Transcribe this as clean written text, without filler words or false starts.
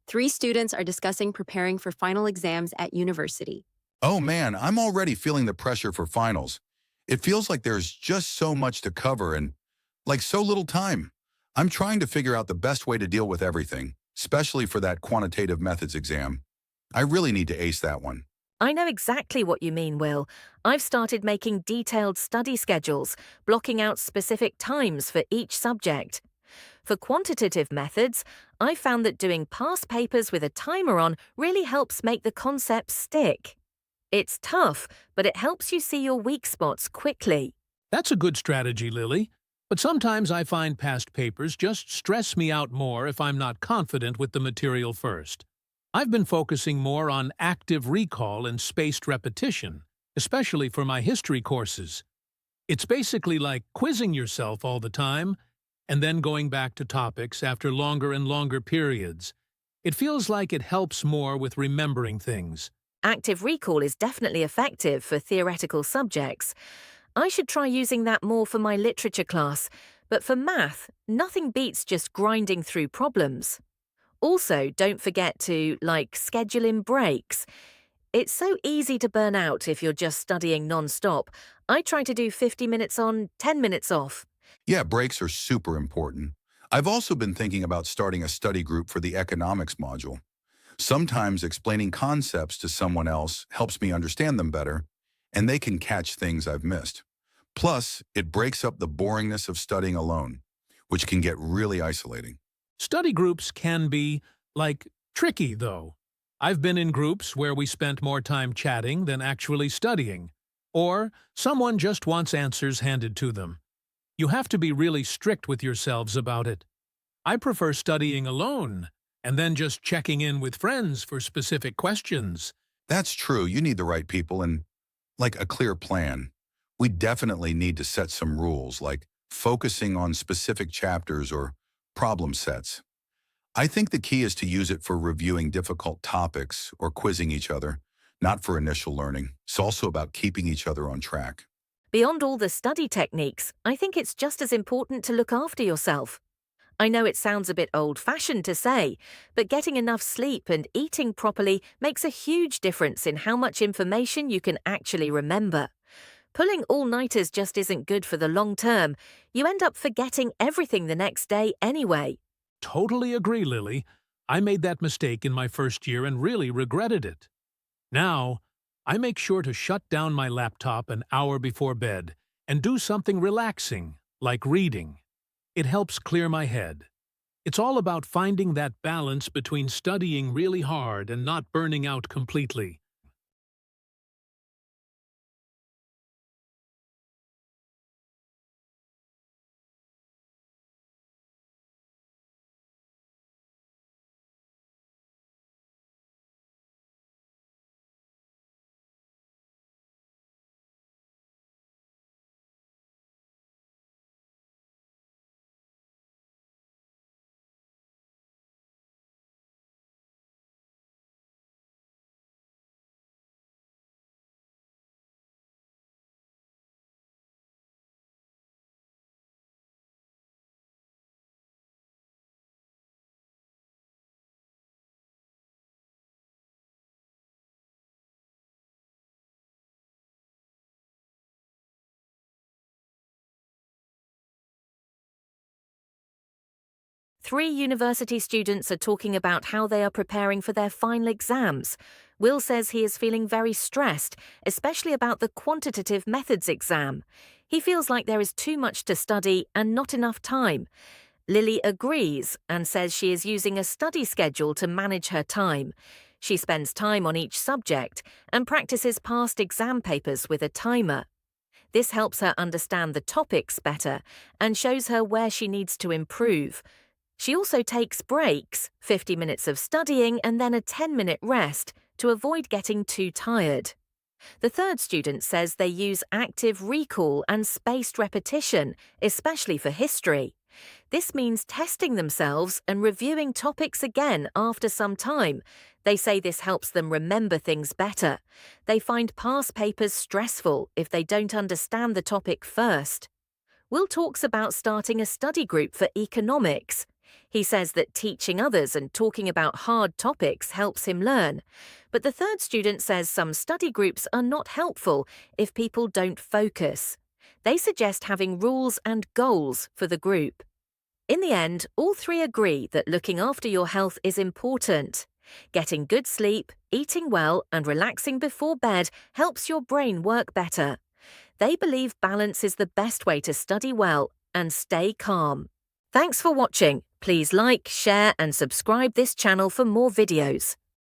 Three students are discussing preparing for final exams at university. Oh man, I'm already feeling the pressure for finals. It feels like there's just so much to cover and like so little time. I'm trying to figure out the best way to deal with everything, especially for that quantitative methods exam. I really need to ace that one. I know exactly what you mean, Will. I've started making detailed study schedules, blocking out specific times for each subject. For quantitative methods, I found that doing past papers with a timer on really helps make the concepts stick. It's tough, but it helps you see your weak spots quickly. That's a good strategy, Lily. But sometimes I find past papers just stress me out more if I'm not confident with the material first. I've been focusing more on active recall and spaced repetition, especially for my history courses. It's basically like quizzing yourself all the time and then going back to topics after longer and longer periods. It feels like it helps more with remembering things. Active recall is definitely effective for theoretical subjects. I should try using that more for my literature class, but for math, nothing beats just grinding through problems. Also, don't forget to, schedule in breaks. It's so easy to burn out if you're just studying non-stop. I try to do 50 minutes on, 10 minutes off. Yeah, breaks are super important. I've also been thinking about starting a study group for the economics module. Sometimes explaining concepts to someone else helps me understand them better, and they can catch things I've missed. Plus, it breaks up the boringness of studying alone, which can get really isolating. Study groups can be, tricky, though. I've been in groups where we spent more time chatting than actually studying, or someone just wants answers handed to them. You have to be really strict with yourselves about it. I prefer studying alone, and then just checking in with friends for specific questions. That's true. You need the right people and, a clear plan. We definitely need to set some rules, like focusing on specific chapters or problem sets. I think the key is to use it for reviewing difficult topics or quizzing each other, not for initial learning. It's also about keeping each other on track. Beyond all the study techniques, I think it's just as important to look after yourself. I know it sounds a bit old-fashioned to say, but getting enough sleep and eating properly makes a huge difference in how much information you can actually remember. Pulling all-nighters just isn't good for the long term. You end up forgetting everything the next day anyway. Totally agree, Lily. I made that mistake in my first year and really regretted it. Now, I make sure to shut down my laptop an hour before bed and do something relaxing, like reading. It helps clear my head. It's all about finding that balance between studying really hard and not burning out completely. Three university students are talking about how they are preparing for their final exams. Will says he is feeling very stressed, especially about the quantitative methods exam. He feels like there is too much to study and not enough time. Lily agrees and says she is using a study schedule to manage her time. She spends time on each subject and practices past exam papers with a timer. This helps her understand the topics better and shows her where she needs to improve. She also takes breaks, 50 minutes of studying and then a 10-minute rest, to avoid getting too tired. The third student says they use active recall and spaced repetition, especially for history. This means testing themselves and reviewing topics again after some time. They say this helps them remember things better. They find past papers stressful if they don't understand the topic first. Will talks about starting a study group for economics. He says that teaching others and talking about hard topics helps him learn. But the third student says some study groups are not helpful if people don't focus. They suggest having rules and goals for the group. In the end, all three agree that looking after your health is important. Getting good sleep, eating well, and relaxing before bed helps your brain work better. They believe balance is the best way to study well and stay calm. Thanks for watching. Please like, share, and subscribe this channel for more videos.